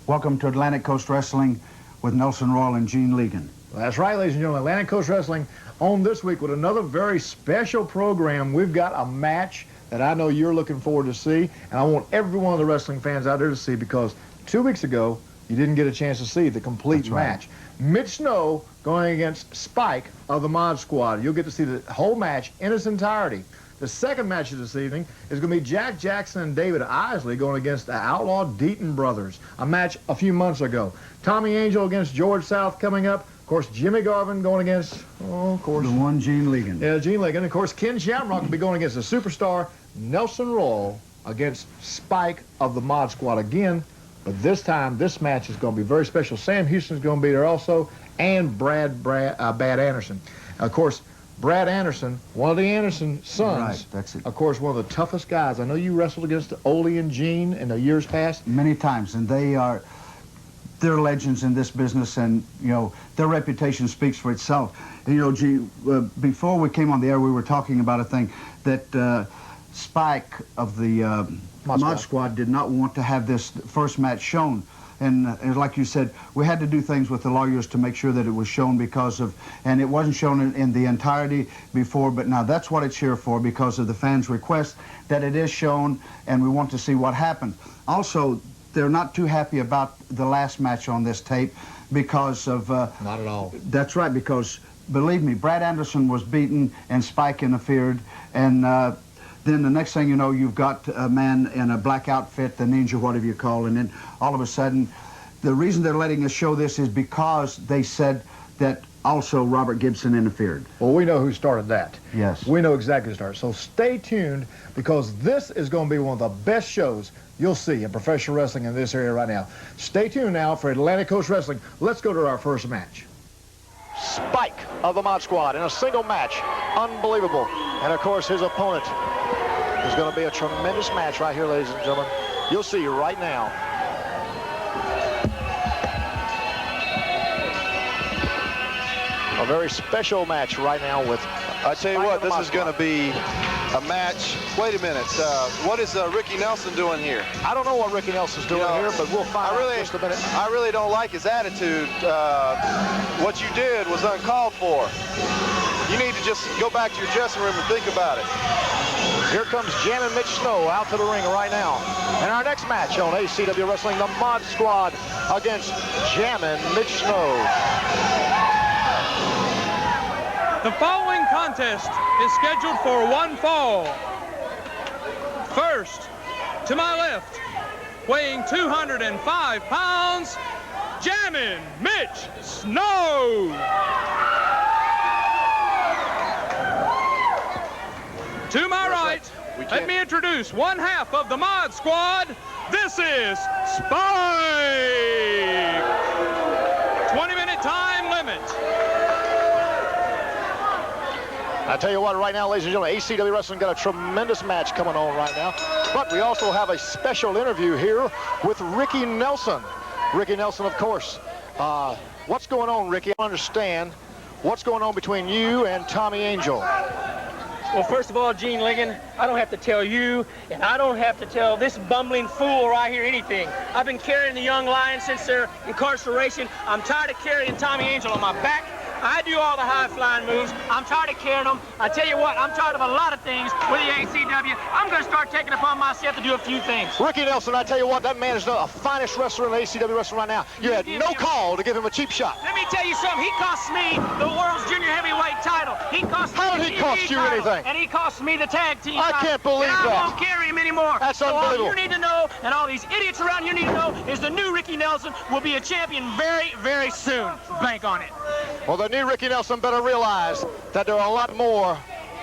Welcome to Atlantic Coast Wrestling with Nelson Royal and Gene Ligon. That's right, ladies and gentlemen. Atlantic Coast Wrestling on this week with another very special program. We've got a match that I know you're looking forward to see, and I want every one of the wrestling fans out there to see, because 2 weeks ago, you didn't get a chance to see the complete match. Mitch Snow going against Spike of the Mod Squad. You'll get to see the whole match in its entirety. The second match of this evening is going to be Jack Jackson and David Isley going against the Outlaw Deaton brothers, a match a few months ago. Tommy Angel against George South coming up. Of course, Jimmy Garvin going against, of course, the one Gene Ligon. Yeah, Gene Ligon. Of course, Ken Shamrock will be going against the superstar Nelson Royal against Spike of the Mod Squad again. But this time, this match is going to be very special. Sam Houston's going to be there also, and Bad Anderson. Of course, Brad Anderson, one of the Anderson sons. Right, that's it. Of course, one of the toughest guys. I know you wrestled against Ole and Gene in the years past. Many times, and they're legends in this business, and you know their reputation speaks for itself. And, you know, Gene, before we came on the air, we were talking about a thing that Spike of the Mod Squad did not want to have this first match shown. And like you said, we had to do things with the lawyers to make sure that it was shown, because of, and it wasn't shown in the entirety before, but now that's what it's here for, because of the fans' request that it is shown, and we want to see what happened. Also, they're not too happy about the last match on this tape because of... not at all. That's right, because, believe me, Brad Anderson was beaten and Spike interfered, and then the next thing you know, you've got a man in a black outfit, the ninja, whatever you call, and then all of a sudden, the reason they're letting us show this is because they said that also Robert Gibson interfered. Well, we know who started that. Yes. We know exactly who started. So stay tuned, because this is going to be one of the best shows you'll see in professional wrestling in this area right now. Stay tuned now for Atlantic Coast Wrestling. Let's go to our first match. Spike of the Mod Squad in a single match. Unbelievable. And, of course, his opponent is going to be a tremendous match right here, ladies and gentlemen. You'll see right now. A very special match right now with... I tell you what, this is going to be a match. Wait a minute. What is Ricky Nelson doing here? I don't know what Ricky Nelson's doing here, but we'll find out in just a minute. I really don't like his attitude. What you did was uncalled for. You need to just go back to your dressing room and think about it. Here comes Jammin' Mitch Snow out to the ring right now. And our next match on ACW Wrestling, the Mod Squad against Jammin' Mitch Snow. The following contest is scheduled for one fall. First, to my left, weighing 205 pounds, Jammin' Mitch Snow. To my right, let me introduce one half of the Mod Squad. This is Spike. 20-minute time limit. I tell you what, right now, ladies and gentlemen, ACW Wrestling got a tremendous match coming on right now. But we also have a special interview here with Ricky Nelson. Ricky Nelson, of course. What's going on, Ricky? I don't understand. What's going on between you and Tommy Angel? Well, first of all, Gene Ligon, I don't have to tell you, and I don't have to tell this bumbling fool right here anything. I've been carrying the young lions since their incarceration. I'm tired of carrying Tommy Angel on my back. I do all the high-flying moves. I'm tired of carrying them. I tell you what, I'm tired of a lot of things with the ACW. I'm going to start taking it upon myself to do a few things. Ricky Nelson, I tell you what, that man is the finest wrestler in the ACW wrestling right now. You had no call to give him a cheap shot. Let me tell you something. He cost me the world's junior heavyweight title. He cost me How did he cost you anything? And he cost me the tag team title. I can't believe that. I won't carry him anymore. That's so unbelievable. All you need to know, and all these idiots around you need to know, is the new Ricky Nelson will be a champion very, very soon. Bank on it. Well, the new Ricky Nelson better realize that there are a lot more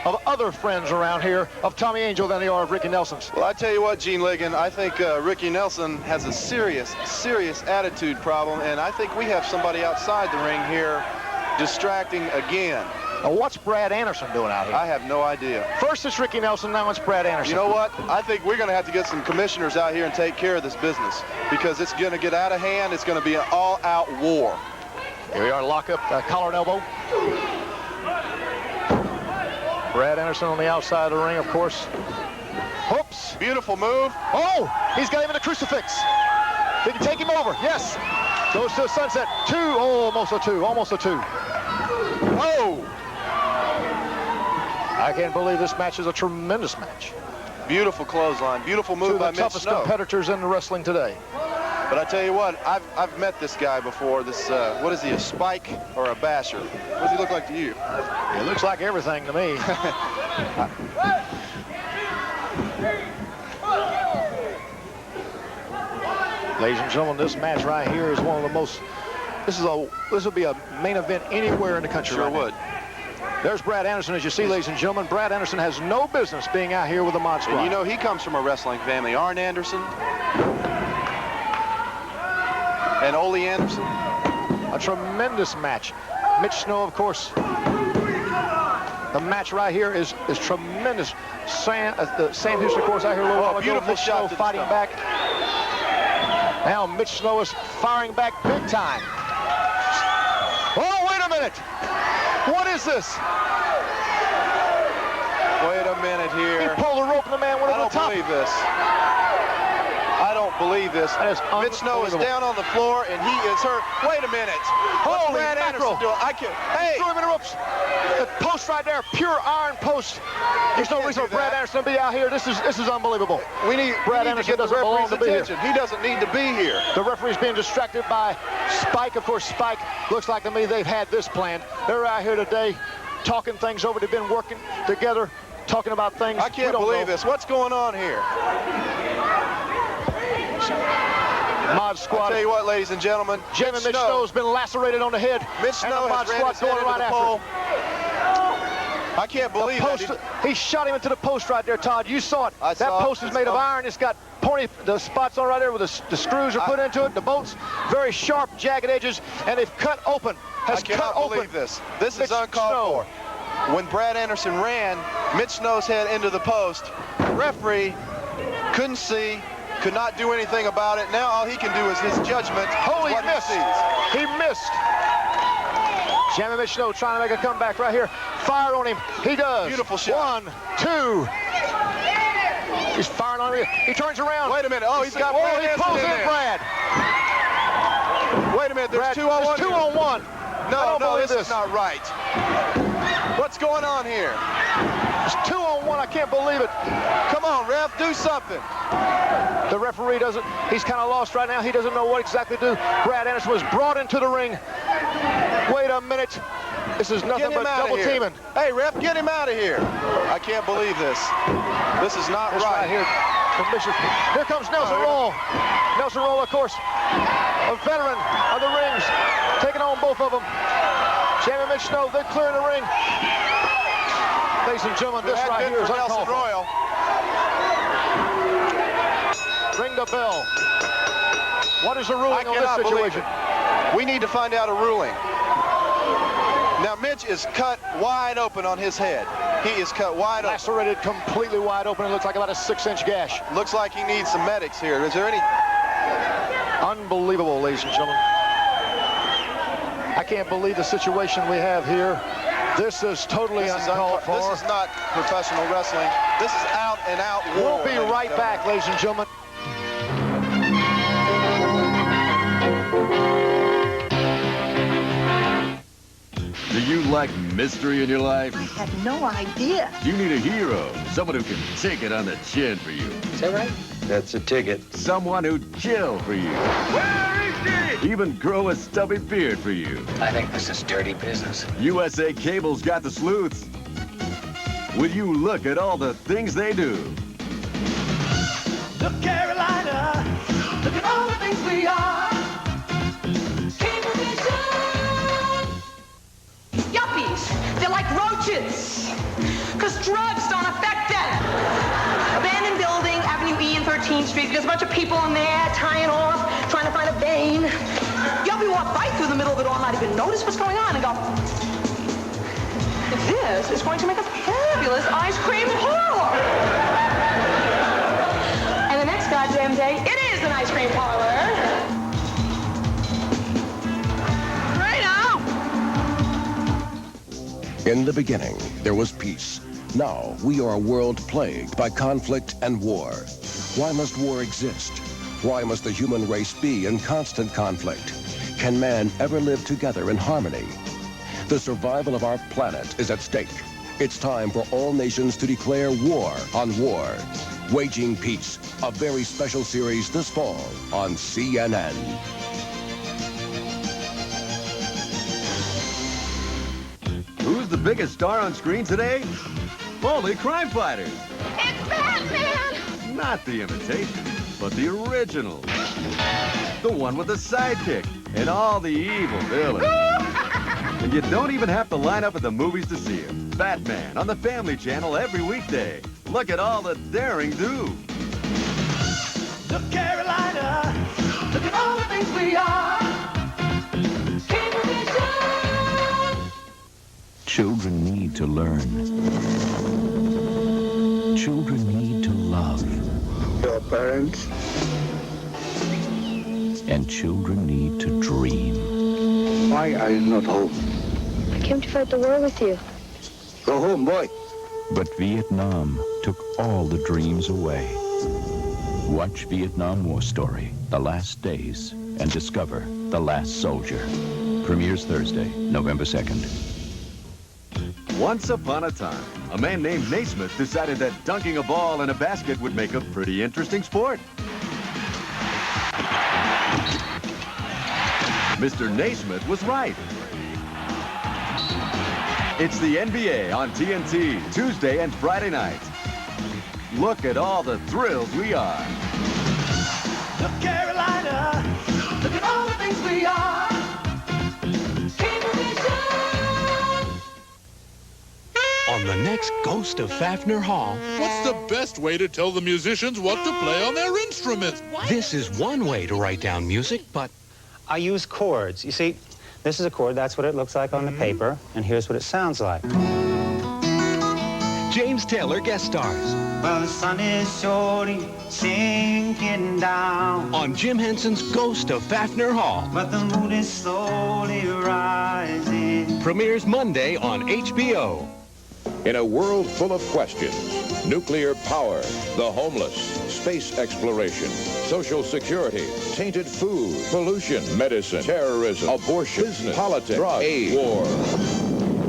of other friends around here of Tommy Angel than they are of Ricky Nelson's. Well, I tell you what, Gene Ligon, I think Ricky Nelson has a serious attitude problem, and I think we have somebody outside the ring here distracting again. Now, what's Brad Anderson doing out here? I have no idea. First it's Ricky Nelson, now it's Brad Anderson. You know what? I think we're going to have to get some commissioners out here and take care of this business, because it's going to get out of hand. It's going to be an all-out war. Here we are, lock up, collar and elbow. Brad Anderson on the outside of the ring, of course. Oops. Beautiful move. Oh, he's got him in a crucifix. Did he take him over? Yes. Goes to a sunset. 2. Oh, almost a 2. Almost a 2. Oh! I can't believe this match is a tremendous match. Beautiful clothesline. Beautiful move by Mitch Snow. Two of the toughest competitors in the wrestling today. But I tell you what, I've met this guy before. This, what is he, a spike or a basher? What does he look like to you? He looks like everything to me. Ladies and gentlemen, this match right here is one of the most, this will be a main event anywhere in the country. Sure right would. Now. There's Brad Anderson, as you see, ladies and gentlemen. Brad Anderson has no business being out here with the Mod Squad. And you know, he comes from a wrestling family. Arn Anderson. And Ole Anderson. A tremendous match. Mitch Snow, of course. The match right here is tremendous. Sam Houston, of course, out here a little while ago. Beautiful Mitch shot Snow fighting back. Now Mitch Snow is firing back big time. Oh, wait a minute. What is this? Wait a minute here. He pulled the rope and the man went over the top. I don't believe this. I don't believe this. Mitch Snow is down on the floor and he is hurt. Wait a minute. Holy Brad mackerel. Anderson doing? I can't. Hey. Threw him in the ropes. The post right there, pure iron post. There's no reason for Brad Anderson to be out here. This is unbelievable. We need Brad to Anderson get the doesn't belong referee's to be here. attention. He doesn't need to be here. The referee's being distracted by Spike. Of course, Spike looks like to me they've had this planned. They're out here today talking things over. They've been working together, talking about things. I can't believe this. What's going on here? Mod Squad. I'll tell you what, ladies and gentlemen. Mitch Snow's been lacerated on the head. Mitch Snow has ran his head into the pole. I can't believe that. He shot him into the post right there, Todd. You saw it. That post is made of iron. It's got pointy, the spots on right there where the screws are put into it. The bolts, very sharp, jagged edges, and they've cut open. I cannot believe this. This is uncalled for. When Brad Anderson ran Mitch Snow's head into the post, the referee couldn't see, could not do anything about it. Now all he can do is his judgment. Holy miss. He missed. Jamie Mitch Snow trying to make a comeback right here. Fire on him. He does. Beautiful shot. 1, 2. He's firing on him. He turns around. Wait a minute. Oh, he's got Brad Anderson pulls in in there. Brad. Wait a minute. There's Brad, 2 on 1. There's 2 on 1. No, this is not right. What's going on here? It's 2 on 1. I can't believe it. Come on, ref, do something. The referee doesn't. He's kind of lost right now. He doesn't know what exactly to do. Brad Anderson was brought into the ring. Wait a minute. This is nothing but double teaming. Hey, ref, get him out of here. I can't believe this. This is not right. Here comes Nelson Royal. Nelson Royal, of course, a veteran of the rings, taking on both of them. Jamie Mitch Snow, they're clearing the ring. Ladies and gentlemen, this right here is Nelson Royal. Ring the bell. What is the ruling on this situation? We need to find out a ruling. Now, Mitch is cut wide open on his head. He is cut wide open. Lacerated completely wide open. It looks like about a 6-inch gash. Looks like he needs some medics here. Is there any? Unbelievable, ladies and gentlemen. I can't believe the situation we have here. This is totally uncalled for. This is not professional wrestling. This is out and out war. We'll be right back, ladies and gentlemen. Do you like mystery in your life? I had no idea. You need a hero, someone who can take it on the chin for you. Is that right? That's a ticket. Someone who'd chill for you. Where is he? Even grow a stubby beard for you. I think this is dirty business. USA Cable's got the sleuths. Will you look at all the things they do? Look, Carolina, look at all the things we are. Yuppies, they're like roaches, because drugs don't affect them. Abandoned building, Avenue E and 13th Street. There's a bunch of people in there tying off, trying to find a vein. Yuppie walked right through the middle of it all, not even notice what's going on, and go, this is going to make a fabulous ice cream parlor. And the next goddamn day, it is an ice cream parlor. Right now. In the beginning, there was peace. Now, we are a world plagued by conflict and war. Why must war exist? Why must the human race be in constant conflict? Can man ever live together in harmony? The survival of our planet is at stake. It's time for all nations to declare war on war. Waging Peace, a very special series this fall on CNN. Who's the biggest star on screen today? Holy crime fighters! It's Batman! Not the imitation, but the original. The one with the sidekick and all the evil villains. And you don't even have to line up at the movies to see him. Batman on the Family Channel every weekday. Look at all the daring do. Look, Carolina, look at all the things we are. Children need to learn. Children need to love. Your parents. And children need to dream. Why are you not home? I came to fight the war with you. Go home, boy. But Vietnam took all the dreams away. Watch Vietnam War Story, The Last Days, and discover The Last Soldier. Premieres Thursday, November 2nd. Once upon a time, a man named Naismith decided that dunking a ball in a basket would make a pretty interesting sport. Mr. Naismith was right. It's the NBA on TNT, Tuesday and Friday nights. Look at all the thrills we are. Look, Carolina, look at all the things we are. On the next Ghost of Fafner Hall, what's the best way to tell the musicians what to play on their instruments? This is one way to write down music, but I use chords. You see, this is a chord, that's what it looks like on the paper, and here's what it sounds like. James Taylor guest stars. Well, the sun is surely sinking down On Jim Henson's Ghost of Fafner Hall. But the moon is slowly rising. Premieres Monday on HBO. In a world full of questions, nuclear power, the homeless, space exploration, social security, tainted food, pollution, medicine, terrorism, abortion, business, politics, drugs, aid, war.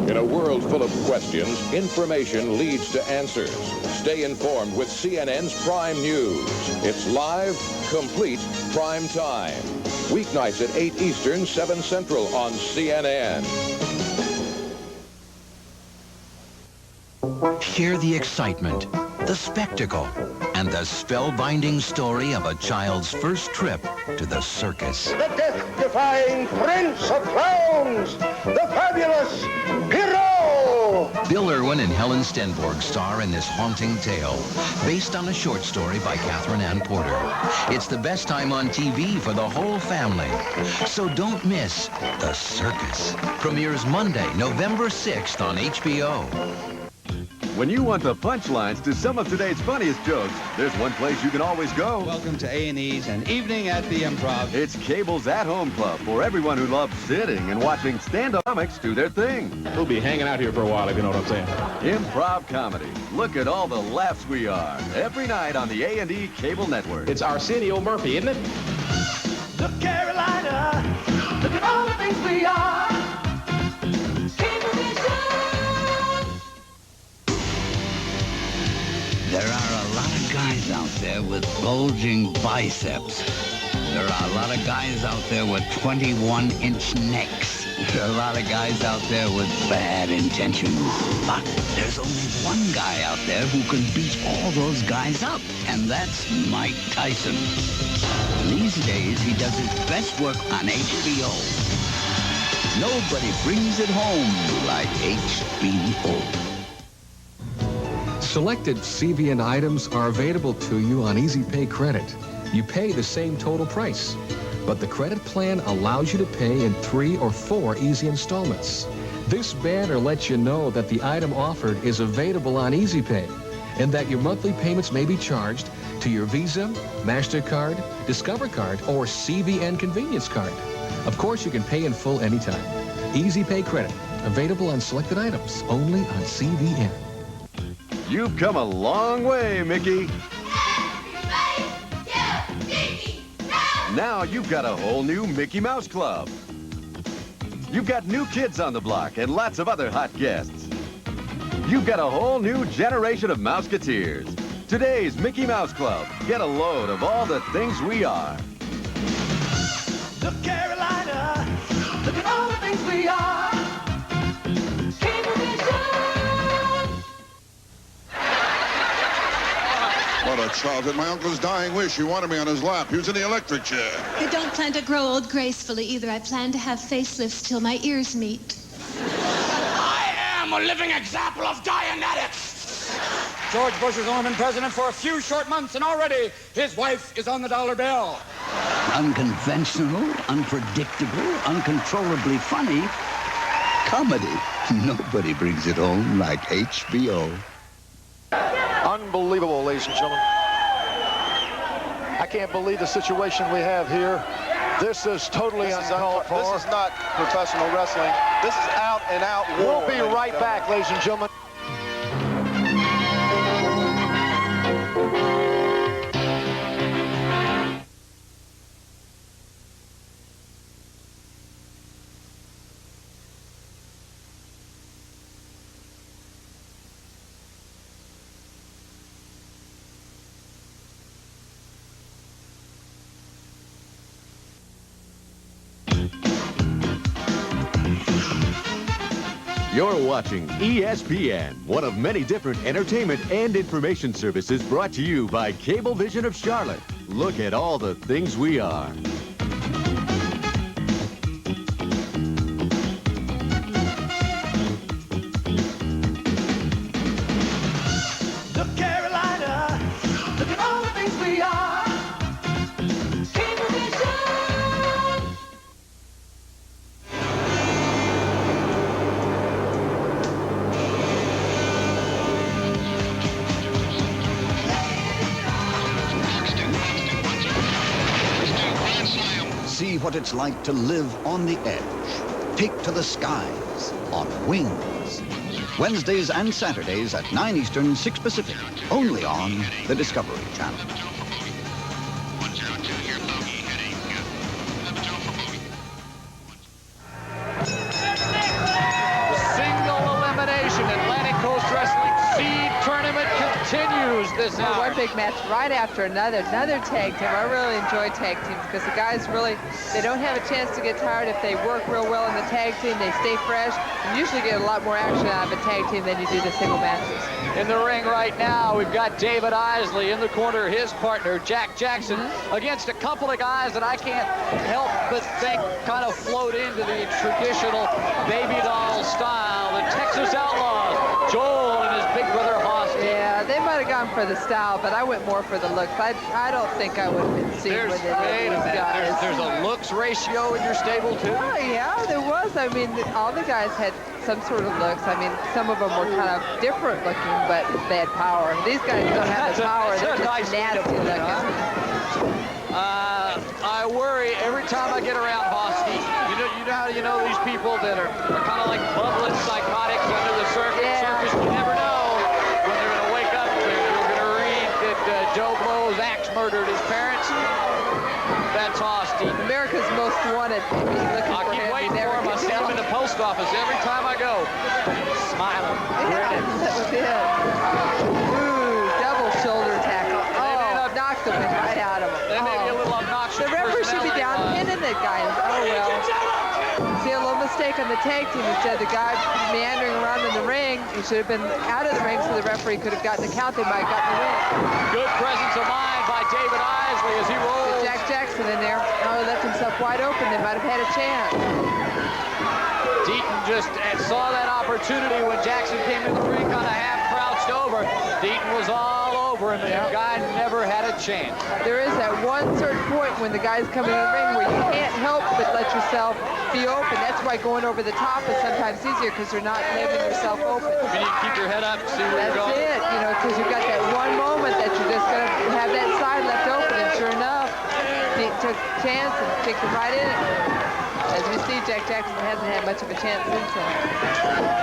In a world full of questions, information leads to answers. Stay informed with CNN's Prime News. It's live, complete, prime time. Weeknights at 8 Eastern, 7 Central on CNN. Share the excitement, the spectacle, and the spellbinding story of a child's first trip to the circus. The death-defying Prince of Clowns, the fabulous Hero! Bill Irwin and Helen Stenborg star in this haunting tale, based on a short story by Catherine Ann Porter. It's the best time on TV for the whole family. So don't miss The Circus. Premieres Monday, November 6th on HBO. When you want the punchlines to some of today's funniest jokes, there's one place you can always go. Welcome to A&E's An Evening at the Improv. It's Cable's at-home club for everyone who loves sitting and watching stand-up comics do their thing. We'll be hanging out here for a while, if you know what I'm saying. Improv comedy. Look at all the laughs we are. Every night on the A&E Cable Network. It's Arsenio Murphy, isn't it? Look, Carolina, look at all the things we are. There are a lot of guys out there with bulging biceps. There are a lot of guys out there with 21-inch necks. There are a lot of guys out there with bad intentions. But there's only one guy out there who can beat all those guys up, and that's Mike Tyson. These days, he does his best work on HBO. Nobody brings it home like HBO. Selected CVN items are available to you on Easy Pay Credit. You pay the same total price, but the credit plan allows you to pay in 3 or 4 easy installments. This banner lets you know that the item offered is available on Easy Pay and that your monthly payments may be charged to your Visa, MasterCard, Discover Card, or CVN Convenience Card. Of course, you can pay in full anytime. Easy Pay Credit, available on selected items, only on CVN. You've come a long way, Mickey. Now you've got a whole new Mickey Mouse Club. You've got new kids on the block and lots of other hot guests. You've got a whole new generation of Mouseketeers. Today's Mickey Mouse Club. Get a load of all the things we are. Look, Carolina, look at all the things we are. What a childhood. My uncle's dying wish. He wanted me on his lap. He was in the electric chair. I don't plan to grow old gracefully either. I plan to have facelifts till my ears meet. I am a living example of Dianetics. George Bush has only been president for a few short months, and already his wife is on the dollar bill. Unconventional, unpredictable, uncontrollably funny. Comedy. Nobody brings it home like HBO. Unbelievable, ladies and gentlemen. I can't believe the situation we have here. This is totally uncalled for. This is not professional wrestling. This is out and out war. We'll be right back, ladies and gentlemen. You're watching ESPN, one of many different entertainment and information services brought to you by Cablevision of Charlotte. Look at all the things we are. Look, Carolina, look at all the things we are. See what it's like to live on the edge. Take to the skies on wings. Wednesdays and Saturdays at 9 Eastern, 6 Pacific. Only on the Discovery Channel. The single elimination Atlantic Coast Wrestling Seed Tournament continues this hour. One big match right after another tag team. I really enjoy tag teams because the guys really, they don't have a chance to get tired if they work real well in the tag team. They stay fresh and usually get a lot more action out of a tag team than you do the single matches. In the ring right now, we've got David Isley in the corner, his partner, Jack Jackson, against a couple of guys that I can't help but think kind of float into the traditional baby doll style, the Texas Outlaws, Joel and his big brother Hoss. Yeah, they might have gone for the style, but I went more for the looks. I don't think I would have been seen with it. Wait a minute, there's a looks ratio in your stable too? Oh, yeah, there was. I mean, all the guys had some sort of looks. I mean, some of them were kind of different looking, but they had power. These guys don't have the power. They're just nasty looking. I worry every time I get around Boston. You know how you know these people that are kind of like bubbling psychotics under the surface. You never know when they're going to wake up. You're going to read that Joe Blow's axe murdered his parents. That's Austin. America's Most Wanted. I keep waiting for him. I see him in the post office every time I go. Smiling, grinning. That was it. Ooh, double shoulder tackle. Oh, knocked him right out of him. They may be a little obnoxious. The referee should be down pinning that guy. Oh, well. See, a little mistake on the tag team. Instead, the guy meandering around in the ring, he should have been out of the ring so the referee could have gotten the count. They might have gotten the win. Good presence of mind by David Isley as he rolls. Jack Jackson in there. Oh, he left himself wide open. They might have had a chance. Deaton just saw that opportunity when Jackson came in the ring, kind of half crouched over. Deaton was all over him, and the guy never had a chance. There is that one certain point when the guys come in the ring where you can't help but let yourself be open. That's why going over the top is sometimes easier because you're not leaving yourself open. You need to keep your head up, see where you're going. That's it, you know, because you've got that one moment that you're just going to have that side left open, and sure enough, he took a chance and kicked him right in. As we see, Jack Jackson hasn't had much of a chance since then.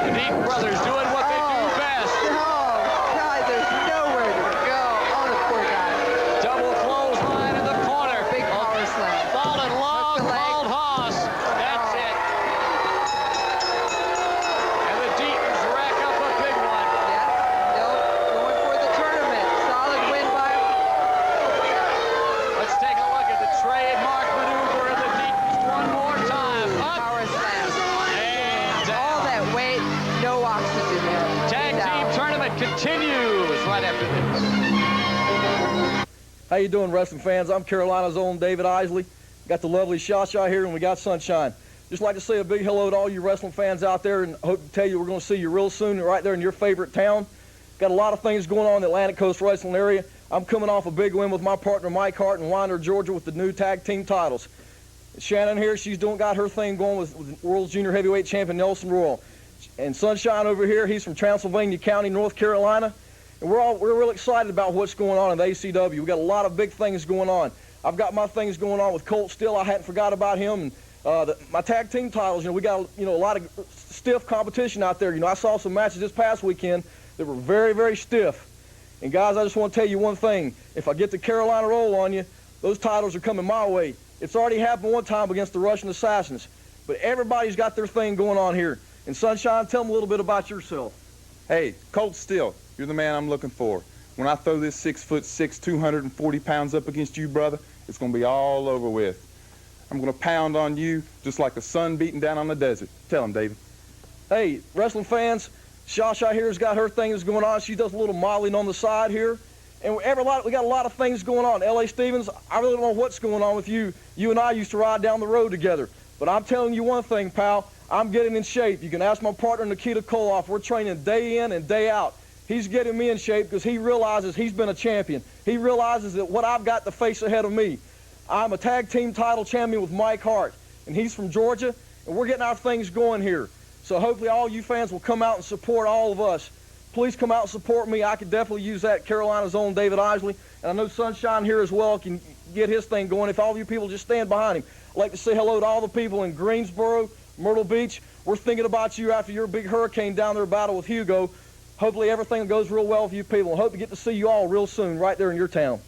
The Deaton brothers doing what they do best. Oh, God, there's nowhere to go. Oh, the poor guy. Double clothesline in the corner. Big power slam. How you doing, wrestling fans? I'm Carolina's own David Isley. Got the lovely Shasha here, and we got Sunshine. Just like to say a big hello to all you wrestling fans out there, and hope to tell you we're going to see you real soon right there in your favorite town. Got a lot of things going on in the Atlantic Coast wrestling area. I'm coming off a big win with my partner Mike Hart in Winder, Georgia, with the new tag team titles. Shannon here, she's got her thing going with World Junior Heavyweight Champion Nelson Royal. And Sunshine over here, he's from Transylvania County, North Carolina. And we're real excited about what's going on in the ACW. We got a lot of big things going on. I've got my things going on with Colt Still. I hadn't forgot about him. And my tag team titles, we got a lot of stiff competition out there. I saw some matches this past weekend that were very, very stiff. And guys, I just want to tell you one thing. If I get the Carolina roll on you, those titles are coming my way. It's already happened one time against the Russian Assassins. But everybody's got their thing going on here. And Sunshine, tell them a little bit about yourself. Hey, Colt Still, you're the man I'm looking for. When I throw this 6'6", 240 pounds up against you, brother, it's going to be all over with. I'm going to pound on you just like the sun beating down on the desert. Tell him, David. Hey, wrestling fans, Shasha here has got her thing that's going on. She does a little modeling on the side here. And we got a lot of things going on. L.A. Stevens, I really don't know what's going on with you. You and I used to ride down the road together. But I'm telling you one thing, pal. I'm getting in shape. You can ask my partner, Nikita Koloff. We're training day in and day out. He's getting me in shape because he realizes he's been a champion. He realizes that what I've got to face ahead of me. I'm a tag team title champion with Mike Hart, and he's from Georgia, and we're getting our things going here. So hopefully all you fans will come out and support all of us. Please come out and support me. I could definitely use that. Carolina's own David Isley, and I know Sunshine here as well can get his thing going if all of you people just stand behind him. I'd like to say hello to all the people in Greensboro, Myrtle Beach. We're thinking about you after your big hurricane down there battle with Hugo. Hopefully everything goes real well with you people. I hope to get to see you all real soon right there in your town.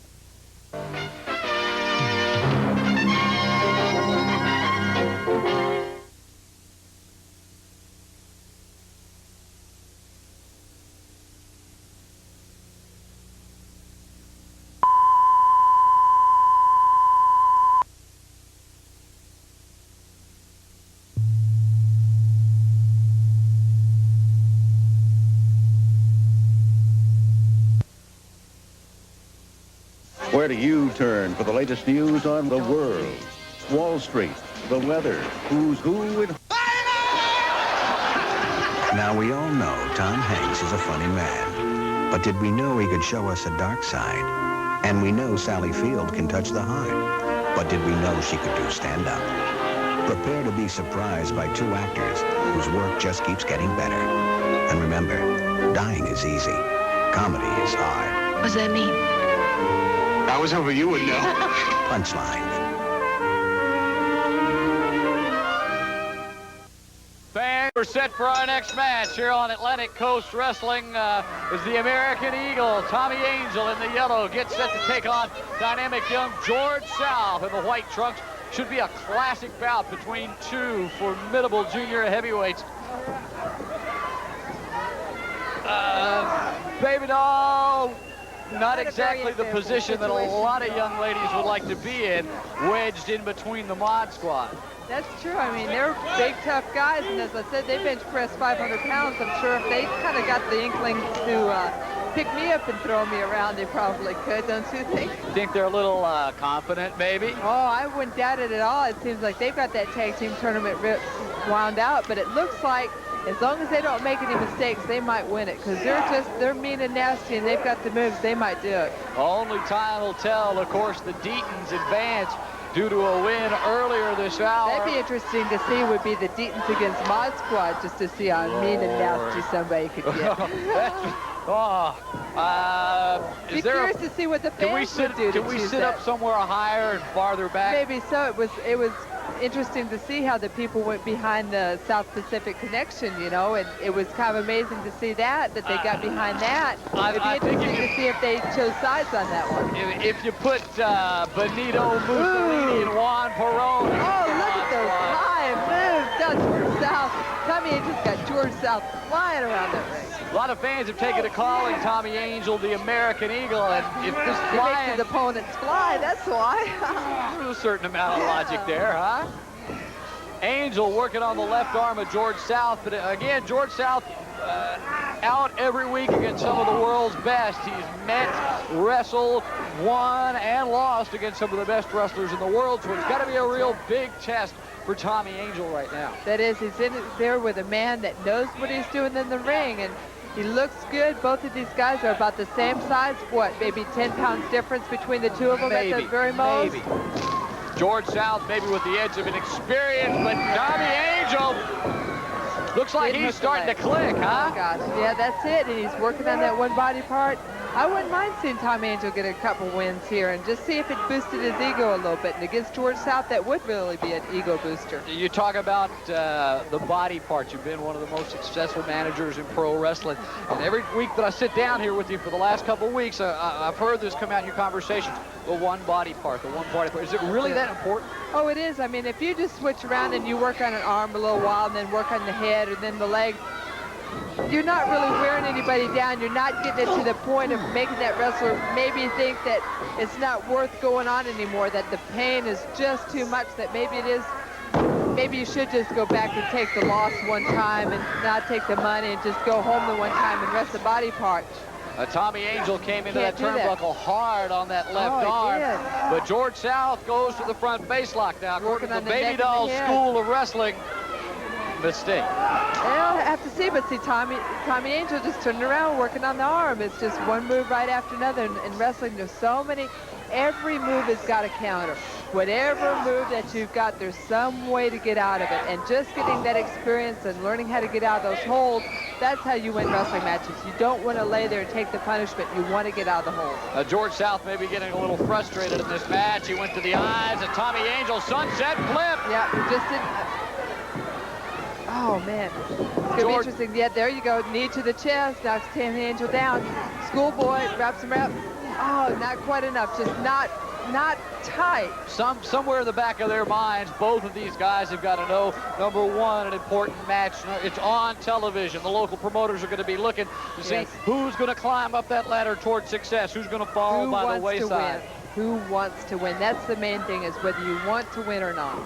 Where do you turn for the latest news on the world, Wall Street, the weather, who's who, and... Now, we all know Tom Hanks is a funny man. But did we know he could show us a dark side? And we know Sally Field can touch the heart. But did we know she could do stand-up? Prepare to be surprised by two actors whose work just keeps getting better. And remember, dying is easy. Comedy is hard. What does that mean? I was hoping you would know. Punchline. Fans, we're set for our next match here on Atlantic Coast Wrestling. Is the American Eagle, Tommy Angel in the yellow, gets set to take on dynamic young George South in the white trunks. Should be a classic bout between two formidable junior heavyweights. Baby doll. Not exactly the position that a lot of young ladies would like to be in, wedged in between the Mod Squad. That's true. I mean, they're big, tough guys, and as I said, they bench press 500 pounds. I'm sure if they kind of got the inkling to pick me up and throw me around, they probably could, don't you think? Think they're a little confident, maybe? Oh, I wouldn't doubt it at all. It seems like they've got that tag team tournament wound out, but it looks like as long as they don't make any mistakes, they might win it, because they're mean and nasty, and they've got the moves. They might do it. Only time will tell. Of course, the Deatons advance due to a win earlier this hour. That'd be interesting to see, would be the Deatons against Mod Squad, just to see how mean and nasty somebody could get. Be curious to see what the fans would do. Can we sit up somewhere higher and farther back? Maybe so. It was interesting to see how the people went behind the South Pacific Connection, and it was kind of amazing to see that they got behind that. It'd be interesting to see if they chose sides on that one. If you put Benito Mussolini and Juan Perón. Oh, look at those high moves. That's George South. Tommy Angel's got George South flying around that ring. A lot of fans have taken to calling Tommy Angel the American Eagle, and if this flying makes his opponents fly, that's why. There's a certain amount of logic there, huh? Angel working on the left arm of George South, but again, George South out every week against some of the world's best. He's met, wrestled, won, and lost against some of the best wrestlers in the world, so it's got to be a real big test for Tommy Angel right now. That is, he's in there with a man that knows what he's doing in the ring, and he looks good. Both of these guys are about the same size. What, maybe 10 pounds difference between the two of them at the very most? Maybe. George South maybe with the edge of an experience, but Tommy Angel looks like he's starting to click, huh? Oh, gosh. Yeah, that's it, and he's working on that one body part. I wouldn't mind seeing Tommy Angel get a couple wins here and just see if it boosted his ego a little bit. And against George South, that would really be an ego booster. You talk about the body part. You've been one of the most successful managers in pro wrestling. And every week that I sit down here with you for the last couple of weeks, I've heard this come out in your conversations. The one body part, the one body part. Is it really that important? Oh, it is. I mean, if you just switch around and you work on an arm a little while and then work on the head and then the leg, you're not really wearing anybody down. You're not getting it to the point of making that wrestler maybe think that it's not worth going on anymore, that the pain is just too much, that maybe it is. Maybe you should just go back and take the loss one time and not take the money and just go home the one time and rest the body part. Tommy Angel came into that turnbuckle hard on that left arm, but George South goes to the front face lock now. According to the Baby Doll School of Wrestling, mistake. I'll have to see, but see, Tommy Angel just turned around working on the arm. It's just one move right after another. In wrestling, there's so many. Every move has got a counter. Whatever move that you've got, there's some way to get out of it. And just getting that experience and learning how to get out of those holds, that's how you win wrestling matches. You don't want to lay there and take the punishment. You want to get out of the hole. George South may be getting a little frustrated in this match. He went to the eyes, and Tommy Angel sunset flip. Yeah, he just didn't. Oh, man. It's going to be interesting. Yeah, there you go. Knee to the chest. Knocks Tommy Angel down. Schoolboy wraps him up. Oh, not quite enough. Just not tight. Somewhere in the back of their minds, both of these guys have got to know, number one, an important match. It's on television. The local promoters are going to be looking to see who's going to climb up that ladder towards success, who's going to fall by the wayside. Who wants to win? That's the main thing, is whether you want to win or not.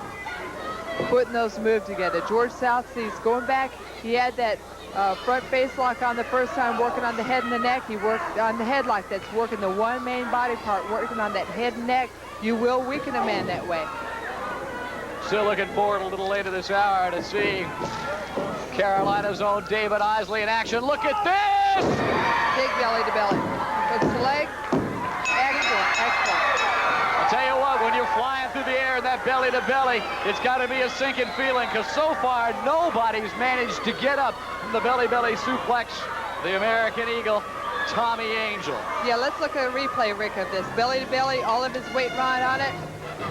Putting those moves together. George South, he's going back. He had that front face lock on the first time, working on the head and the neck. He worked on the headlock. That's working the one main body part, working on that head and neck. You will weaken a man that way. Still looking forward a little later this hour to see Carolina's own David Isley in action. Look at this! Big belly to belly. Hooks the leg. Excellent, excellent. I'll tell you what, when you're flying through the air, that belly to belly, it's got to be a sinking feeling, because so far nobody's managed to get up from the belly-belly suplex. The American Eagle, Tommy Angel. Yeah, let's look at a replay, Rick, of this. Belly to belly, all of his weight right on it.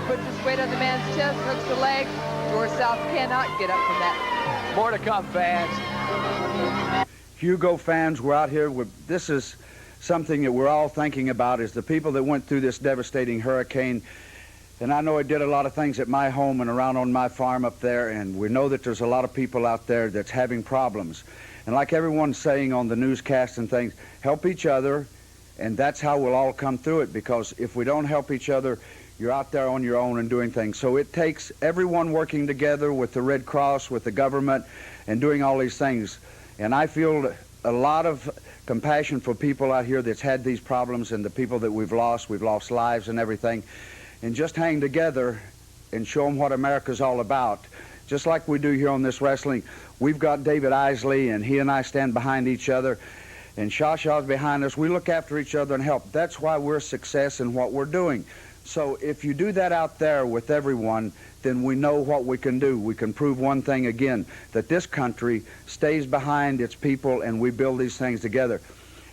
Puts his weight on the man's chest, hooks the leg. George South cannot get up from that. More to come, fans. Hugo fans, we're out here with, this is something that we're all thinking about, is the people that went through this devastating hurricane. And I know it did a lot of things at my home and around on my farm up there, and we know that there's a lot of people out there that's having problems. And like everyone's saying on the newscast and things, help each other, and that's how we'll all come through it, because if we don't help each other, you're out there on your own and doing things. So it takes everyone working together with the Red Cross, with the government, and doing all these things. And I feel a lot of compassion for people out here that's had these problems, and the people that we've lost lives and everything. And just hang together and show them what America's all about. Just like we do here on this wrestling. We've got David Isley, and he and I stand behind each other, and Shawshaw's behind us. We look after each other and help. That's why we're a success in what we're doing. So if you do that out there with everyone, then we know what we can do. We can prove one thing again, that this country stays behind its people, and we build these things together.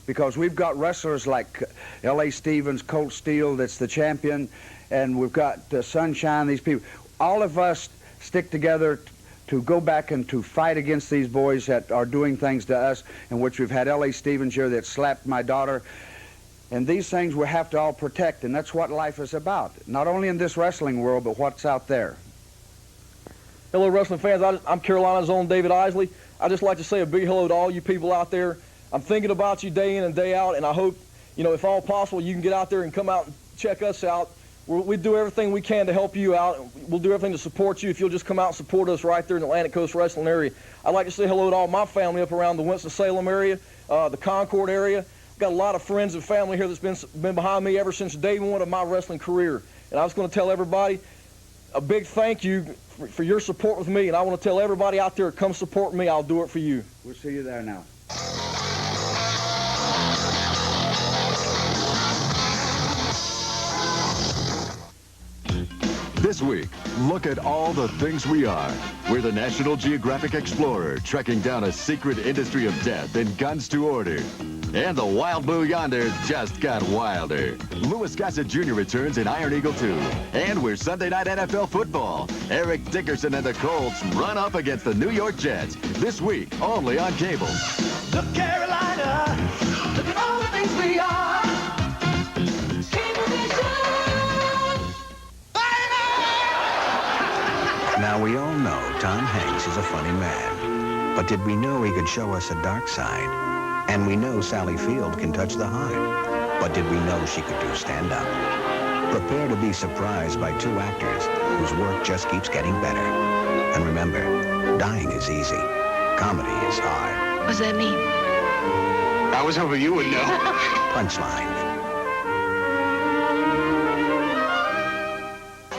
Because we've got wrestlers like L.A. Stevens, Colt Steele, that's the champion, and we've got Sunshine, these people. All of us stick together to go back and to fight against these boys that are doing things to us, in which we've had L.A. Stevens here that slapped my daughter. And these things we have to all protect, and that's what life is about. Not only in this wrestling world, but what's out there. Hello, wrestling fans. I'm Carolina's own David Isley. I'd just like to say a big hello to all you people out there. I'm thinking about you day in and day out, and I hope, you know, if all possible, you can get out there and come out and check us out. We do everything we can to help you out. We'll do everything to support you if you'll just come out and support us right there in the Atlantic Coast Wrestling area. I'd like to say hello to all my family up around the Winston-Salem area, the Concord area. Got a lot of friends and family here that's been behind me ever since day one of my wrestling career. And I was going to tell everybody a big thank you for your support with me. And I want to tell everybody out there, come support me. I'll do it for you. We'll see you there now. This week, look at all the things we are. We're the National Geographic Explorer, trekking down a secret industry of death in guns to order. And the Wild Blue yonder just got wilder. Louis Gossett Jr. returns in Iron Eagle 2. And we're Sunday night NFL football. Eric Dickerson and the Colts run up against the New York Jets. This week, only on cable. Look, Carolina, look at all the things we are. Now, we all know Tom Hanks is a funny man. But did we know he could show us a dark side? And we know Sally Field can touch the heart. But did we know she could do stand-up? Prepare to be surprised by two actors whose work just keeps getting better. And remember, dying is easy. Comedy is hard. What does that mean? I was hoping you would know. Punchline.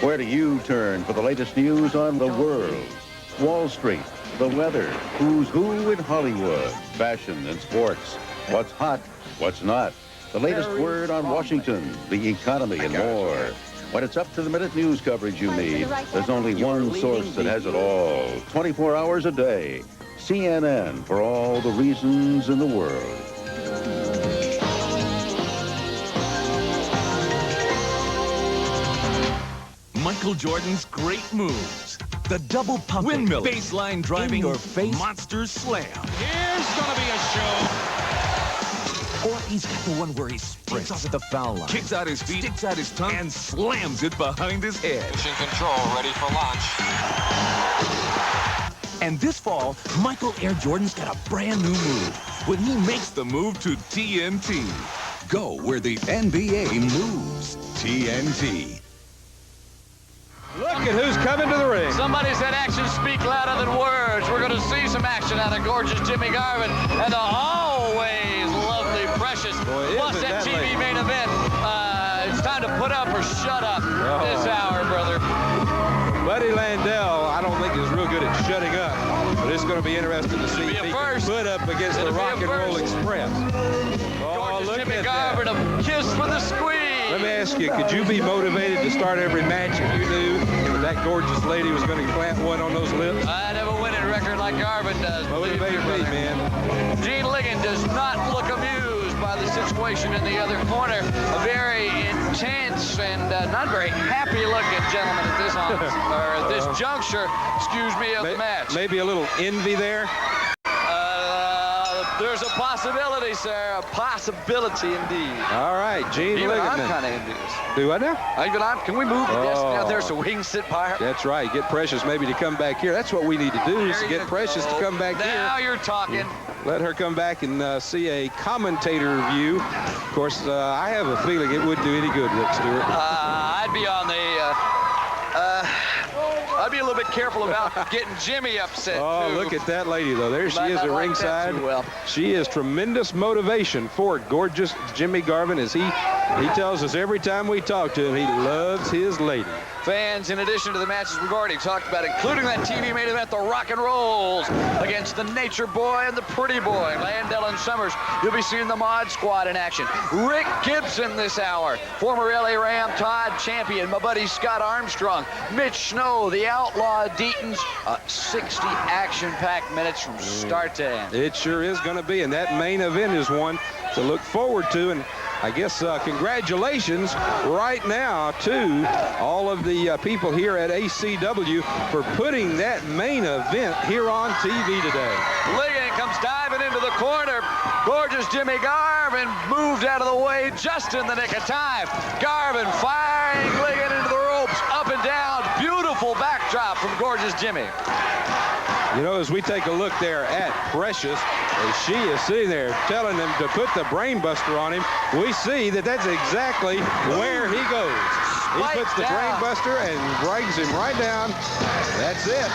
Where do you turn for the latest news on the world? Wall Street, the weather, who's who in Hollywood, fashion and sports, what's hot, what's not, the latest word on Washington, the economy, and more. When it's up to the minute news coverage you need, there's only one source that has it all, 24 hours a day. CNN, for all the reasons in the world. Michael Jordan's great moves. The double pump, windmill, baseline driving, in your face, monster slam. Here's gonna be a show. Or he's got the one where he sprints off at the foul line, kicks out his feet, sticks out his tongue, and slams it behind his head. Mission control, ready for launch. And this fall, Michael Air Jordan's got a brand new move when he makes the move to TNT. Go where the NBA moves. TNT. Look at who's coming to the ring. Somebody said actions speak louder than words. We're going to see some action out of gorgeous Jimmy Garvin and the always lovely Precious. Plus that TV lady. Main event. It's time to put up or shut up this hour, brother. Buddy Landell, I don't think is real good at shutting up, but it's going to be interesting to see if he can put up against the Rock and Roll Express. Oh, look Jimmy at Garvin, that. A kiss for the squeeze. Let me ask you, could you be motivated to start every match if you knew that gorgeous lady was going to plant one on those lips? I'd have a winning record like Garvin does. Motivate me, man. Gene Ligon does not look amused by the situation in the other corner. A very intense and not very happy-looking gentleman at this or at this juncture, excuse me, of the match. Maybe a little envy there. There's a possibility, sir. A possibility indeed. All right, Gene Ligon. I'm kind of envious. Do what now? Can we move the desk out there so we can sit by her? That's right. Get Precious maybe to come back here. That's what we need to do is to get Precious to come back here. Now you're talking. Let her come back and see a commentator view. Of course, I have a feeling it wouldn't do any good, Rick Stewart. I'd be on the... I'd be a little bit careful about getting Jimmy upset, too. Look at that lady, though. There she is at ringside. Well. She is tremendous motivation for gorgeous Jimmy Garvin, as he tells us every time we talk to him, he loves his lady. Fans, in addition to the matches we've already talked about, including that TV main event, the Rock and Rolls against the Nature Boy and the Pretty Boy, Landell and Summers. You'll be seeing the Mod Squad in action. Rick Gibson this hour, former LA Ram Todd champion, my buddy Scott Armstrong, Mitch Snow, the Outlaw Deatons, 60 action-packed minutes from start to end. It sure is going to be, and that main event is one to look forward to, and I guess congratulations right now to all of the people here at ACW for putting that main event here on TV today. Ligon comes diving into the corner. Gorgeous Jimmy Garvin moved out of the way just in the nick of time. Garvin firing Ligon into the ropes, up and down. Beautiful backdrop from gorgeous Jimmy. You know, as we take a look there at Precious, as she is sitting there telling them to put the brain buster on him, we see that that's exactly where he goes. He puts the brain buster and drags him right down. That's it.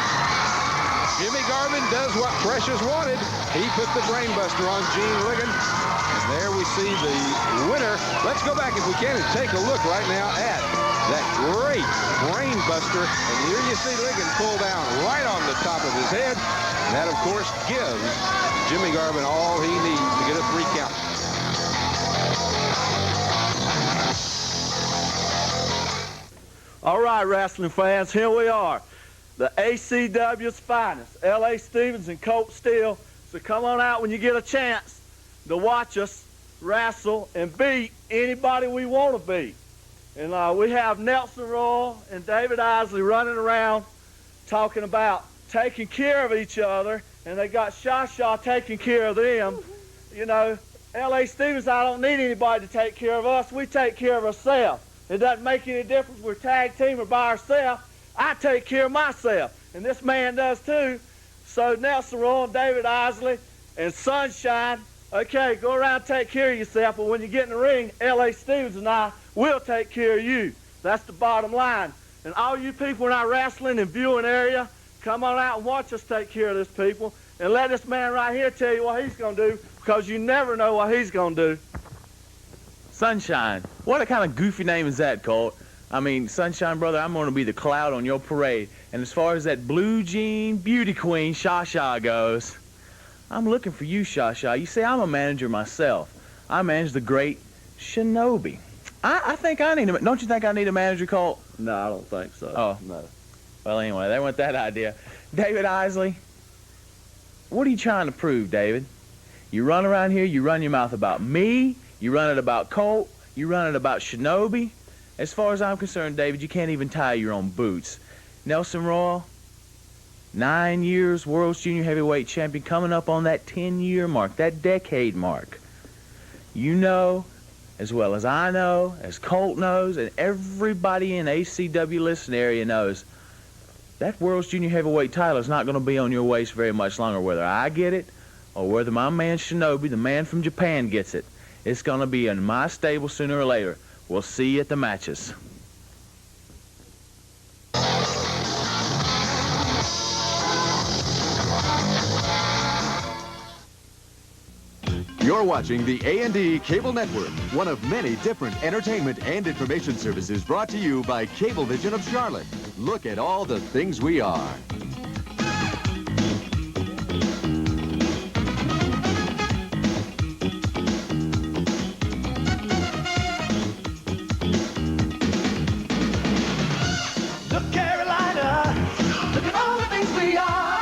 Jimmy Garvin does what Precious wanted. He put the brainbuster on Gene Ligon. And there we see the winner. Let's go back, if we can, and take a look right now at that great brainbuster. And here you see Ligon pull down right on the top of his head. And that, of course, gives Jimmy Garvin all he needs to get a 3 count. All right, wrestling fans, here we are. The ACW's finest, L.A. Stevens and Colt Steele. So come on out when you get a chance to watch us wrestle and beat anybody we want to beat. And we have Nelson Royal and David Isley running around talking about taking care of each other, and they got Sha taking care of them. You know, L.A. Stevens, I don't need anybody to take care of us. We take care of ourselves. It doesn't make any difference. We're tag team or by ourselves. I take care of myself, and this man does too. So Nelson Royal and David Isley and Sunshine, okay, go around and take care of yourself, but when you get in the ring, L.A. Stevens and I will take care of you. That's the bottom line. And all you people in our wrestling and viewing area, come on out and watch us take care of this people, and let this man right here tell you what he's going to do, because you never know what he's going to do. Sunshine. What a kind of goofy name is that, Colt? I mean, Sunshine, brother, I'm going to be the cloud on your parade. And as far as that blue jean beauty queen, Sha goes, I'm looking for you, Sha. You see, I'm a manager myself. I manage the great Shinobi. I think I need a... Don't you think I need a manager, Colt? No, I don't think so. Oh. No. Well, anyway, there went that idea. David Isley, what are you trying to prove, David? You run around here, you run your mouth about me, you run it about Colt, you run it about Shinobi. As far as I'm concerned, David, you can't even tie your own boots. Nelson Royal, 9 years World's Junior Heavyweight Champion, coming up on that 10-year mark, that decade mark. You know, as well as I know, as Colt knows, and everybody in ACW listening area knows, that World's Junior Heavyweight title is not going to be on your waist very much longer, whether I get it or whether my man Shinobi, the man from Japan, gets it. It's going to be in my stable sooner or later. We'll see you at the matches. You're watching the A&E Cable Network, one of many different entertainment and information services brought to you by Cablevision of Charlotte. Look at all the things we are. Look, Carolina, look at all the things we are.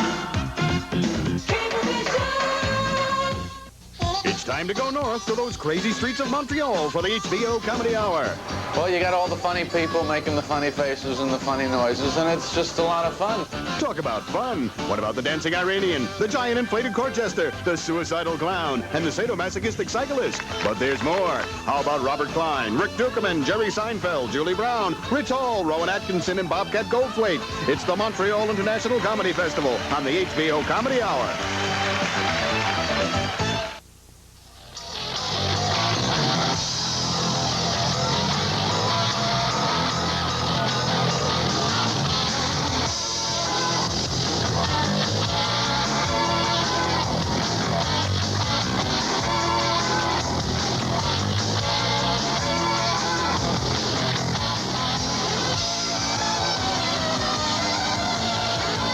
It's time to go north to those crazy streets of Montreal for the HBO Comedy Hour. Well, you got all the funny people making the funny faces and the funny noises, and it's just a lot of fun. Talk about fun. What about the dancing Iranian, the giant inflated court jester, the suicidal clown, and the sadomasochistic cyclist? But there's more. How about Robert Klein, Rick Dukeman, Jerry Seinfeld, Julie Brown, Rich Hall, Rowan Atkinson, and Bobcat Goldthwait? It's the Montreal International Comedy Festival on the HBO Comedy Hour.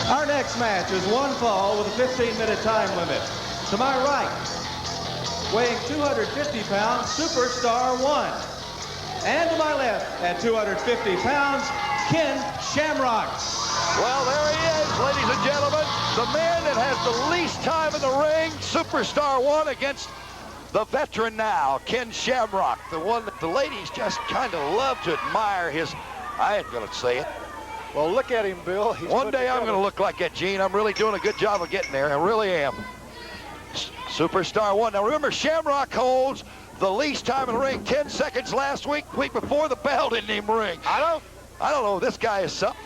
Our next match is one fall with a 15-minute time limit. To my right, weighing 250 pounds, Superstar 1. And to my left, at 250 pounds, Ken Shamrock. Well, there he is, ladies and gentlemen. The man that has the least time in the ring, Superstar 1 against the veteran now, Ken Shamrock. The one that the ladies just kind of love to admire his, I ain't going to say it. Well, look at him, Bill. One day I'm going to look like that, Gene. I'm really doing a good job of getting there. I really am. Superstar 1. Now, remember, Shamrock holds the least time in the ring. 10 seconds last week before the bell didn't even ring. I don't know. This guy is something.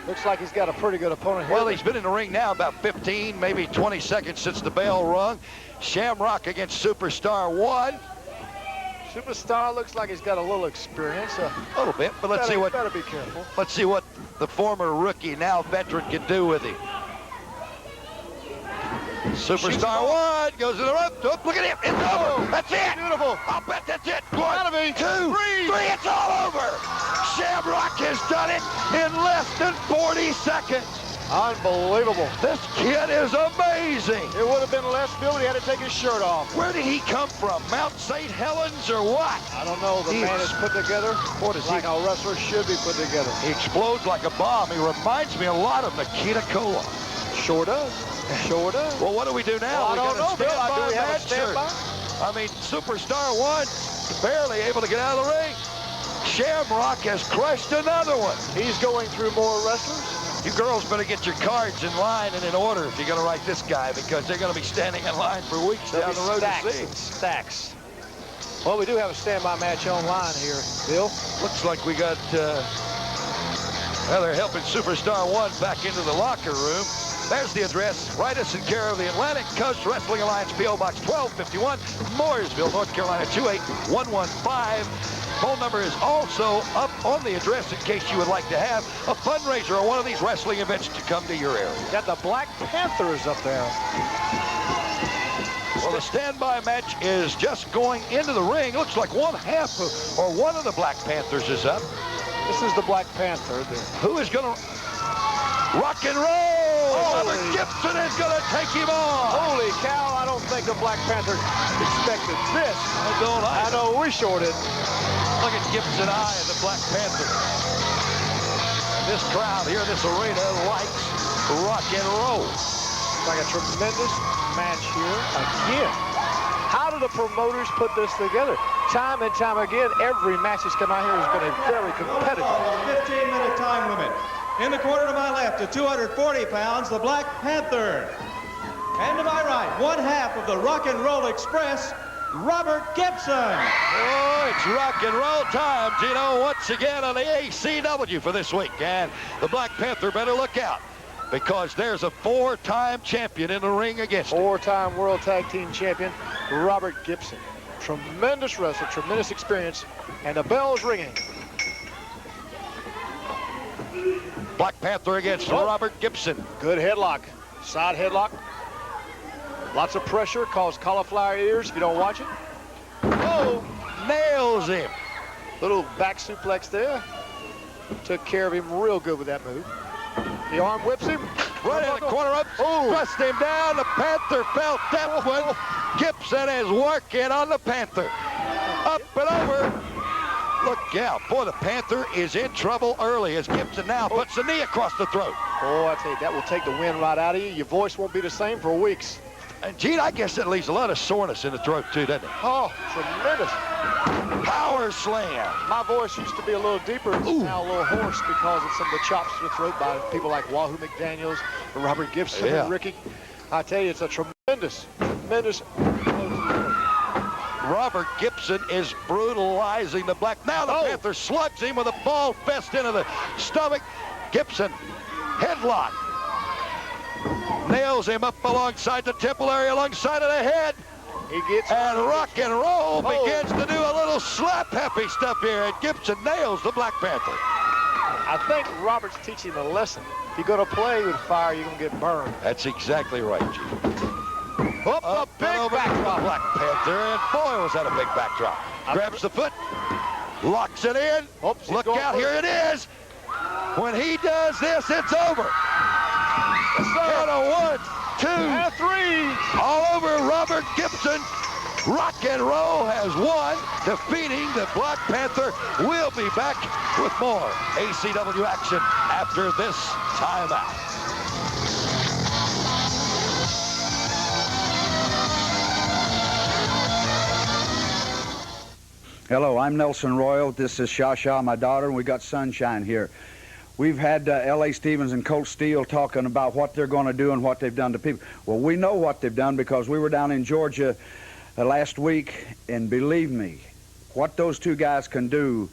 Looks like he's got a pretty good opponent here. Well, he's been in the ring now about 15, maybe 20 seconds since the bell rung. Shamrock against Superstar 1. Superstar looks like he's got a little experience. A little bit, but let's see what. Better be careful. Let's see what the former rookie, now veteran, can do with him. Superstar one goes to the rope. Look at him. It's over. That's it. Beautiful. I'll bet that's it. Gotta be. 1, 2, 3. It's all over. Shamrock has done it in less than 40 seconds. Unbelievable. This kid is amazing. It would have been less, Bill, but he had to take his shirt off. Where did he come from? Mount St. Helens or what? I don't know. The man is put together like a wrestler should be put together. He explodes like a bomb. He reminds me a lot of Nikita Koloff. Sure does. Sure does. Well, what do we do now? Well, I don't know, Bill. Do we have a match, standby? I mean, Superstar one barely able to get out of the ring. Shamrock has crushed another one. He's going through more wrestlers. You girls better get your cards in line and in order if you're going to write this guy, because they're going to be standing in line for weeks down the road to see. Stacks. Well, we do have a standby match online here, Bill. Looks like we got, well, they're helping Superstar one back into the locker room. There's the address. Write us in care of the Atlantic Coast Wrestling Alliance, P.O. Box 1251, Mooresville, North Carolina, 28115. Phone number is also up on the address in case you would like to have a fundraiser or one of these wrestling events to come to your area. Got the Black Panthers up there. Well, the standby match is just going into the ring. Looks like one of the Black Panthers is up. This is the Black Panther. Who is going to rock and roll? Robert Gibson is going to take him on. Holy cow, I don't think the Black Panther expected this. I know we sure did. Look at Gibson Eye and the Black Panther. This crowd here in this arena likes rock and roll. Like a tremendous match here again. How do the promoters put this together? Time and time again, every match that's come out here has been a very competitive. 15-minute time limit. In the corner to my left, at 240 pounds, the Black Panther. And to my right, one half of the Rock and Roll Express, Robert Gibson. Oh, it's rock and roll time, Gino, once again on the ACW for this week. And the Black Panther better look out, because there's a 4-time champion in the ring against him. 4-time World Tag Team Champion, Robert Gibson. Tremendous wrestler, tremendous experience, and the bell's ringing. Black Panther against Robert Gibson. Good headlock, side headlock. Lots of pressure, cause cauliflower ears if you don't watch it. Oh, nails him. Little back suplex there. Took care of him real good with that move. The arm whips him. Right in the corner up. Thrust him down. The Panther felt that one. Gibson is working on the Panther. Up and over. Look out. Boy, the Panther is in trouble early as Gibson now puts the knee across the throat. Boy, I tell you, that will take the wind right out of you. Your voice won't be the same for weeks. And, Gene, I guess that leaves a lot of soreness in the throat, too, doesn't it? Oh, tremendous. Power slam. My voice used to be a little deeper, now a little hoarse because of some of the chops to the throat by people like Wahoo McDaniels, Robert Gibson, and Ricky. I tell you, it's a tremendous. Robert Gibson is brutalizing the Black. Now the Panther slugs him with a ball fest into the stomach. Gibson, headlock. Nails him up alongside the temple area, alongside of the head. He gets and rock and roll begins to do a little slap happy stuff here, and Gibson nails the Black Panther. I think Robert's teaching a lesson. If you're going to play with fire, you're going to get burned. That's exactly right, Gene. Up a big backdrop. Black Panther, and boy, was that a big backdrop. Grabs the foot, locks it in. Look out, here it is. When he does this, it's over. And a 1, 2, and a 3. All over Robert Gibson. Rock and Roll has won, defeating the Black Panther. We'll be back with more ACW action after this timeout. Hello, I'm Nelson Royal. This is Shasha, my daughter, and we got Sunshine here. We've had L.A. Stevens and Colt Steele talking about what they're going to do and what they've done to people. Well, we know what they've done because we were down in Georgia last week, and believe me, what those two guys can do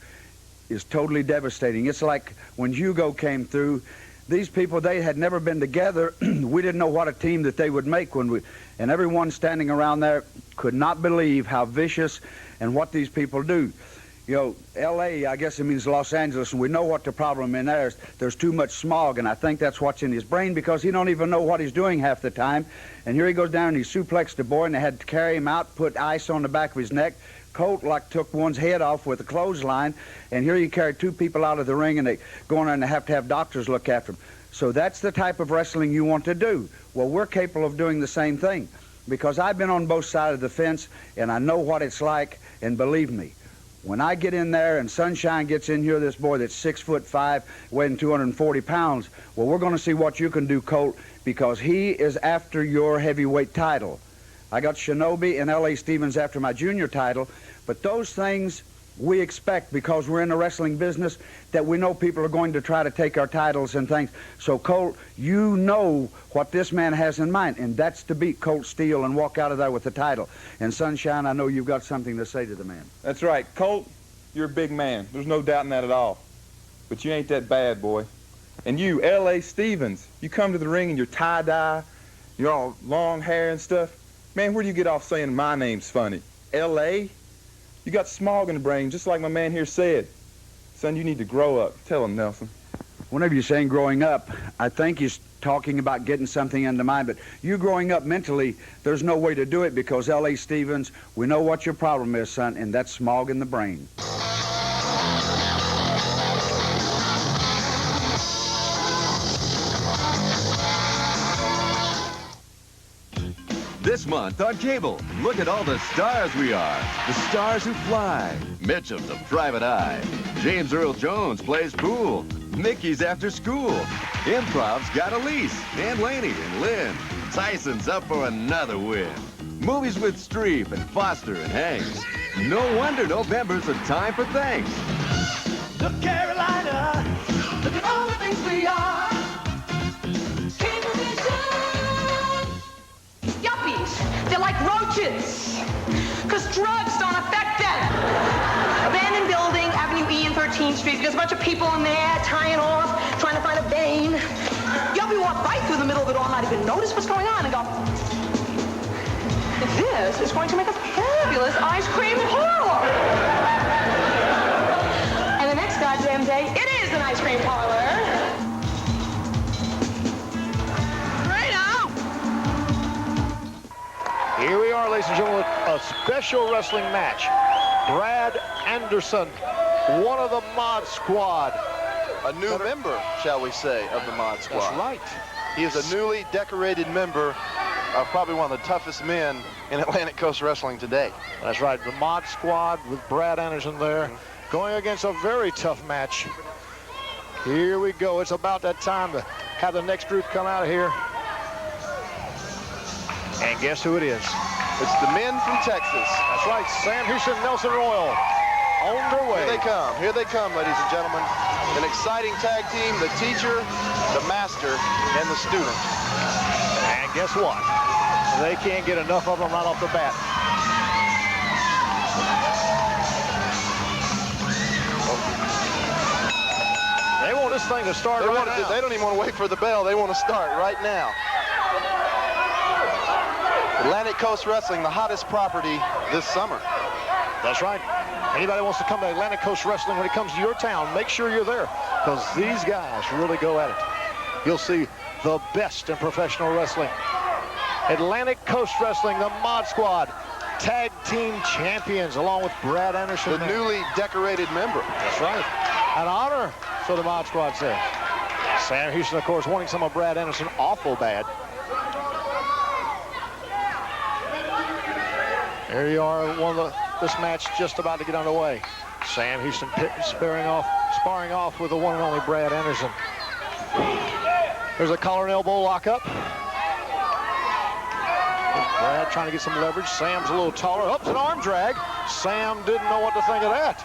is totally devastating. It's like when Hugo came through, these people, they had never been together. We didn't know what a team that they would make and everyone standing around there could not believe how vicious and what these people do. You know, L.A., I guess it means Los Angeles, and we know what the problem in there is. There's too much smog, and I think that's what's in his brain because he don't even know what he's doing half the time. And here he goes down and he suplexed the boy, and they had to carry him out, put ice on the back of his neck. Colt like took one's head off with a clothesline, and here you carry two people out of the ring, and they go in there and they have to have doctors look after them. So that's the type of wrestling you want to do. Well, we're capable of doing the same thing because I've been on both sides of the fence, and I know what it's like, and believe me, when I get in there and Sunshine gets in here, this boy that's 6'5", weighing 240 pounds, well, we're going to see what you can do, Colt, because he is after your heavyweight title. I got Shinobi and L.A. Stevens after my junior title, but those things we expect because we're in the wrestling business that we know people are going to try to take our titles and things. So, Colt, you know what this man has in mind, and that's to beat Colt Steele and walk out of there with the title. And, Sunshine, I know you've got something to say to the man. That's right. Colt, you're a big man. There's no doubt in that at all. But you ain't that bad, boy. And you, L.A. Stevens, you come to the ring and you're tie-dye, you're all long hair and stuff. Man, where do you get off saying my name's funny? L.A.? You got smog in the brain, just like my man here said. Son, you need to grow up. Tell him, Nelson. Whenever you're saying growing up, I think he's talking about getting something into mind, but you growing up mentally, there's no way to do it because L.A. Stevens, we know what your problem is, son, and that's smog in the brain. This month on cable, look at all the stars we are. The stars who fly. Mitchum's a private eye. James Earl Jones plays pool. Mickey's after school. Improv's got Elise and Laney and Lynn. Tyson's up for another win. Movies with Streep and Foster and Hanks. No wonder November's a time for thanks. Look, Carolina, look at all the things we are. Yuppies, they're like roaches, because drugs don't affect them. Abandoned building, Avenue E and 13th Street. There's a bunch of people in there tying off, trying to find a vein. Yuppie walked right through the middle of it all, not even notice what's going on, and go, this is going to make a fabulous ice cream parlor. And the next goddamn day, it is an ice cream parlor. Here we are, ladies and gentlemen, a special wrestling match. Brad Anderson, one of the Mod Squad. A new member, shall we say, of the Mod Squad. That's right. He is a newly decorated member of probably one of the toughest men in Atlantic Coast Wrestling today. That's right, the Mod Squad with Brad Anderson there, going against a very tough match. Here we go. It's about that time to have the next group come out of here. And guess who it is? It's the men from Texas. That's right, Sam Houston, Nelson Royal, on their way. Here they come, ladies and gentlemen. An exciting tag team, the teacher, the master, and the student. And guess what? They can't get enough of them right off the bat. They want this thing to start right now. They don't even want to wait for the bell. They want to start right now. Atlantic Coast Wrestling, the hottest property this summer. That's right. Anybody wants to come to Atlantic Coast Wrestling when it comes to your town, make sure you're there, because these guys really go at it. You'll see the best in professional wrestling. Atlantic Coast Wrestling, the Mod Squad, tag team champions, along with Brad Anderson. The newly decorated member. That's right. An honor, so the Mod Squad says. Sam Houston, of course, wanting some of Brad Anderson awful bad. There you are, this match just about to get underway. Sam Houston sparring off with the one and only Brad Anderson. There's a collar and elbow lockup. Brad trying to get some leverage. Sam's a little taller. Oops, an arm drag. Sam didn't know what to think of that.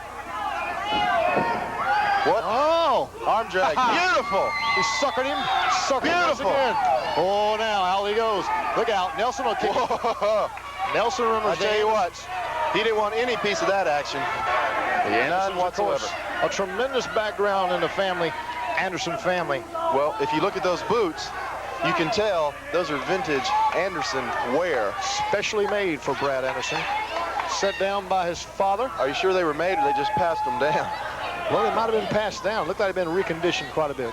What? Oh! Arm drag. Beautiful. He suckered him. Beautiful. Oh, now, out he goes. Look out. Nelson will kick him. Nelson remembers. I tell you what, he didn't want any piece of that action. None whatsoever. A tremendous background in the family, Anderson family. Well, if you look at those boots, you can tell those are vintage Anderson wear. Specially made for Brad Anderson. set down by his father. Are you sure they were made or they just passed them down? Well, they might have been passed down. Looked like they'd been reconditioned quite a bit.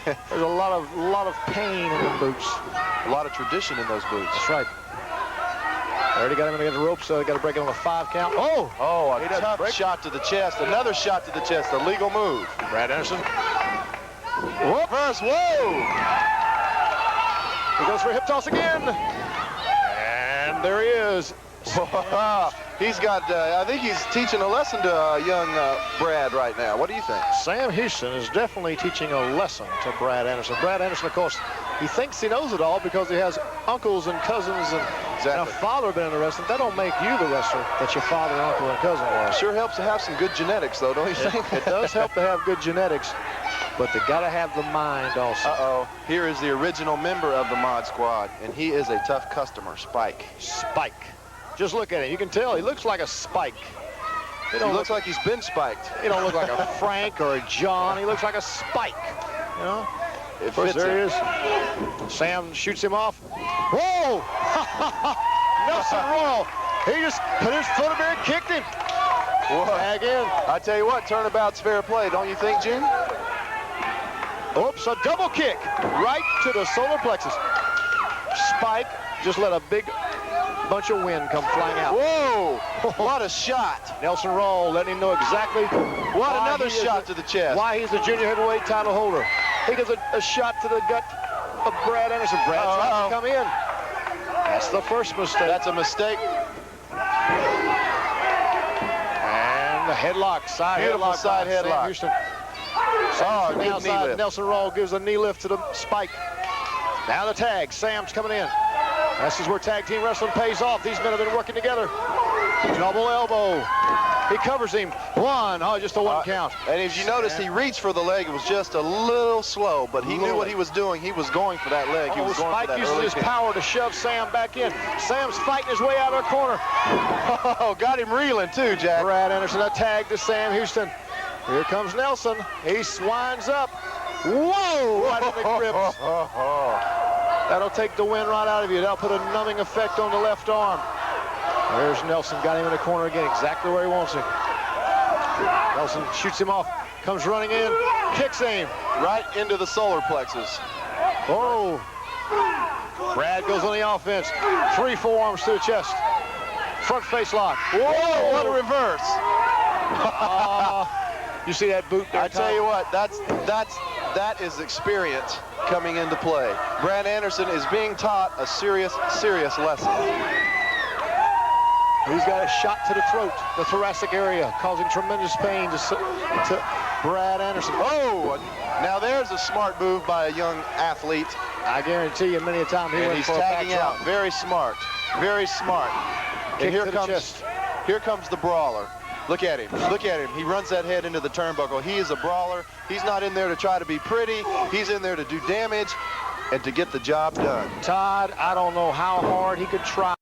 There's a lot of pain in the boots. A lot of tradition in those boots. That's right. Already got him against the rope, so they got to break it on a 5 count. Oh! Oh, a tough shot to the chest. Another shot to the chest. A legal move. Brad Anderson. Whoop. Reverse. Whoa! He goes for a hip toss again. And there he is. He's got, I think he's teaching a lesson to young Brad right now. What do you think? Sam Houston is definitely teaching a lesson to Brad Anderson. Brad Anderson, of course, he thinks he knows it all because he has uncles and cousins and a father been in the wrestling. That don't make you the wrestler that your father, uncle, and cousin was. Sure helps to have some good genetics, though, don't you think? It does help to have good genetics, but they got to have the mind also. Uh-oh. Here is the original member of the Mod Squad, and he is a tough customer, Spike. Spike. Just look at him. You can tell he looks like a Spike. He looks like he's been spiked. He don't look like a Frank or a John. He looks like a Spike. You know? Of course, there he is. Sam shoots him off. Whoa! Nelson Royal. He just put his foot up there and kicked him. Tag in. I tell you what, turnabout's fair play, don't you think, Gene? Oops, a double kick right to the solar plexus. Spike just let a big bunch of wind come flying out. Whoa! What a shot. Nelson Royal letting him know exactly what another shot to the chest. Why he's the junior heavyweight title holder. He gives a shot to the gut of Brad Anderson. Brad tries to come in. That's the first mistake. That's a mistake. And the headlock, side Beautiful headlock. Side headlock. Houston. Oh, good knee lift. Nelson Royal gives a knee lift to the Spike. Now the tag. Sam's coming in. This is where tag team wrestling pays off. These men have been working together. Double elbow. He covers him. Just a 1 count. And if you notice, he reached for the leg. It was just a little slow, but he knew what he was doing. He was going for that leg. He was going Spike for that uses his power to shove Sam back in. Sam's fighting his way out of the corner. Oh, got him reeling too, Jack. Brad Anderson, a tag to Sam Houston. Here comes Nelson. He winds up. Whoa! Right in the grips. That'll take the wind right out of you. That'll put a numbing effect on the left arm. There's Nelson. Got him in the corner again, exactly where he wants him. Nelson shoots him off. Comes running in. Kicks him. Right into the solar plexus. Oh. Brad goes on the offense. 3 forearms to the chest. Front face lock. Whoa, what a reverse. You see that boot there, I tell you what, that is experience coming into play. Brad Anderson is being taught a serious lesson. He's got a shot to the throat, the thoracic area, causing tremendous pain to Brad Anderson. Oh, now there's a smart move by a young athlete. I guarantee you many a time he's tagging out. Very smart, very smart. And here comes the brawler. Look at him. Look at him. He runs that head into the turnbuckle. He is a brawler. He's not in there to try to be pretty. He's in there to do damage and to get the job done. Todd, I don't know how hard he could try.